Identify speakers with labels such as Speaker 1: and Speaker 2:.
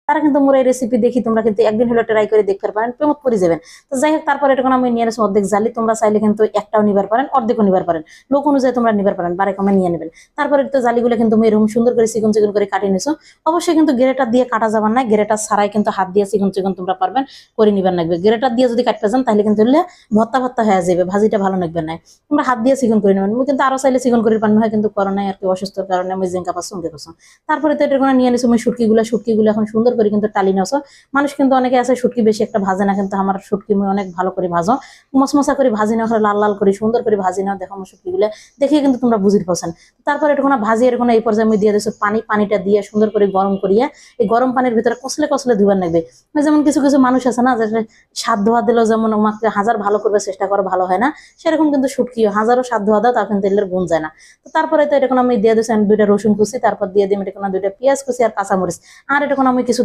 Speaker 1: তারা কিন্তু মোর এই রেসিপি দেখি তোমরা কিন্তু একদিন হলো ট্রাই করে দেখতে পারেন, প্রেমত পড়ে যাবেন। তো যাই হোক, তারপরে এটা আমি নিয়ে নেছি অর্ধেক জালি। তোমরা চাইলে কিন্তু একটাও নিবার পারেন, অর্ধেকও নিবার পারেন, লোক অনুযায়ী তোমরা নিবার পারেন, বারে কমে নিয়ে নেবেন। তারপরে তো জালিগুলো কিন্তু এরকম সুন্দর করে চিকন চিকন করে কাটিয়ে নিছো। অবশ্যই কিন্তু গ্রেটার দিয়ে কাটা যাবার না, গ্রেটার ছাড়াই কিন্তু হাত দিয়ে চিকন চিকন তোমরা পারবেন করে নিবার লাগবে। গ্রেটার দিয়ে যদি কাটতে যান তাহলে কিন্তু ভত্তা ভত্তা হয়ে যাবে, ভাজিটা ভালো লাগবে না। তোমরা হাত দিয়ে চিকন করে নেবেন। কিন্তু আরো চাইলে চিকন করে পান হয়, কিন্তু করো নাই আর কি, অসুস্থর কারণে আমি জিঙ্কা পাচ্ছ সঙ্গে করছো। তারপরে তো এটা নিয়ে নিছো আমি শুটকিগুলো এখন সুন্দর করে কিন্তু টালি নেছো। মানুষ কিন্তু অনেকে আছে শুটকি বেশি একটা ভাজে না, কিন্তু আমার শুটকি আমি অনেক ভালো করে ভাজো, মশমশা করে ভাজি নেওয়া, লাল লাল করে সুন্দর করে ভাজি নেওয়া। দেখো আমার শুটকিগুলো দেখে কিন্তু তোমরা বুঝতে পারছেন। তারপরে এটা ভাজি এরকম এই পর্যায়ে আমি দিয়ে দিচ্ছি পানিটা দিয়ে সুন্দর করে গরম করিয়ে এই গরম পানির ভিতরে কষলে কষলে ধুবার লাগবে। যেমন কিছু কিছু মানুষ আছে না, যে স্বাদ ধোয়া দিলেও যেমন আমাকে হাজার ভালো করবে চেষ্টা করে ভালো হয় না, সেরকম কিন্তু শুটকিও হাজারও স্বাদ ধোয়া দাও তা কিন্তু তেলের গুণ যায় না। তো তারপরে তো এটা আমি দিয়ে দিচ্ছি আমি 2টা রসুন কুচি, তারপর দিয়ে দিই এটা 2টা পেঁয়াজ কুচি আর কাঁচামরিচ। আর এটা আমি কিছু